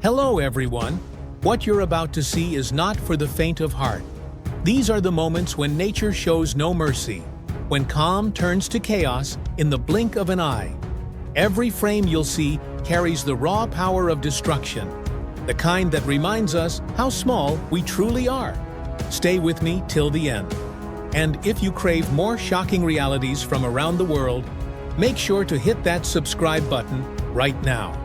Hello everyone! What you're about to see is not for the faint of heart. These are the moments when nature shows no mercy, when calm turns to chaos in the blink of an eye. Every frame you'll see carries the raw power of destruction, the kind that reminds us how small we truly are. Stay with me till the end. And if you crave more shocking realities from around the world, make sure to hit that subscribe button right now.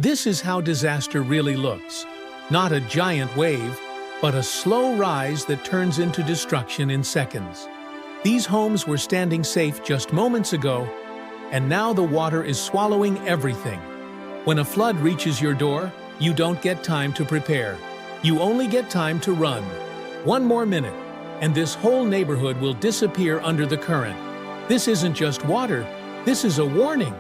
This is how disaster really looks. Not a giant wave, but a slow rise that turns into destruction in seconds. These homes were standing safe just moments ago, and now the water is swallowing everything. When a flood reaches your door, you don't get time to prepare. You only get time to run. One more minute, and this whole neighborhood will disappear under the current. This isn't just water, this is a warning.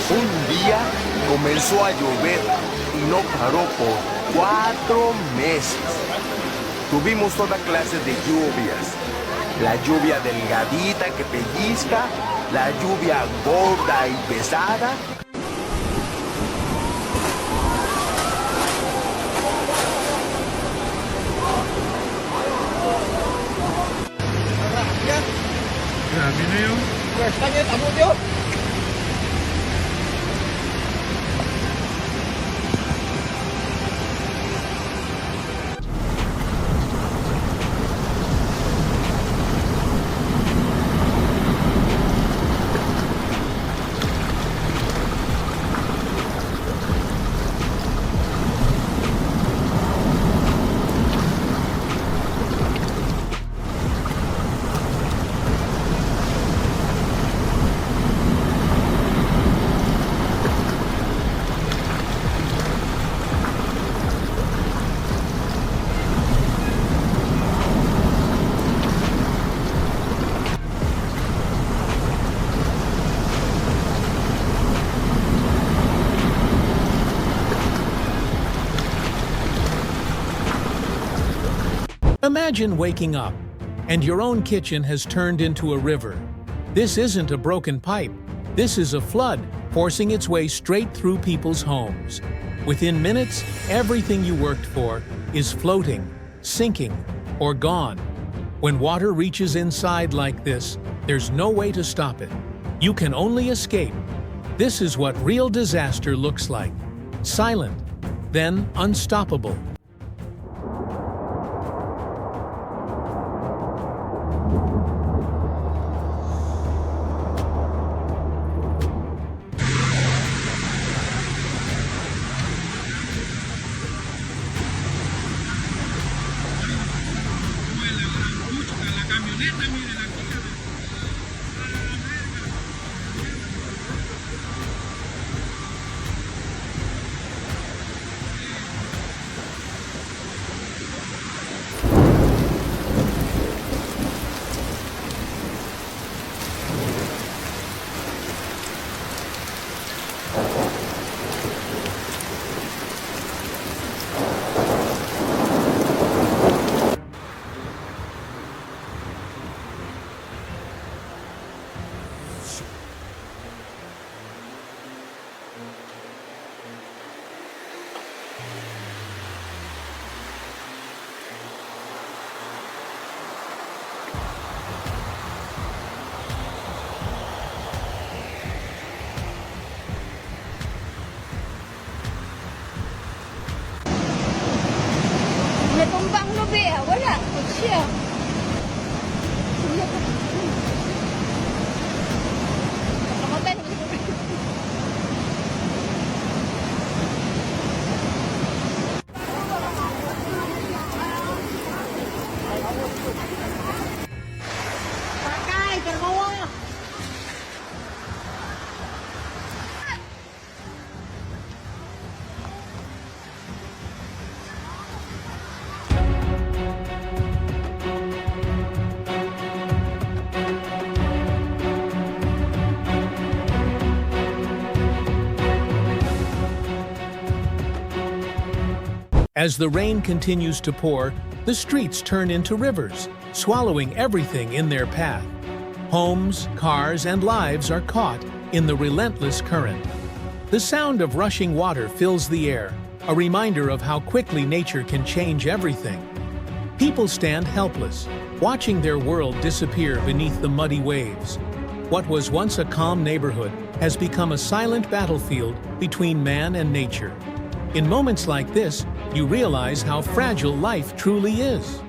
Un día comenzó a llover y no paró por 4 meses. Tuvimos toda clase de lluvias. La lluvia delgadita que pellizca, la lluvia gorda y pesada. Grabe na yun. First time yun, tamo yun. Imagine waking up, and your own kitchen has turned into a river. This isn't a broken pipe. This is a flood, forcing its way straight through people's homes. Within minutes, everything you worked for is floating, sinking, or gone. When water reaches inside like this, there's no way to stop it. You can only escape. This is what real disaster looks like. Silent, then unstoppable. Natumba ang lubi ah. Wala. Siya. Nakamatay na lubi. Pakay, karmawa. As the rain continues to pour, the streets turn into rivers, swallowing everything in their path. Homes, cars, and lives are caught in the relentless current. The sound of rushing water fills the air, a reminder of how quickly nature can change everything. People stand helpless, watching their world disappear beneath the muddy waves. What was once a calm neighborhood has become a silent battlefield between man and nature. In moments like this, you realize how fragile life truly is.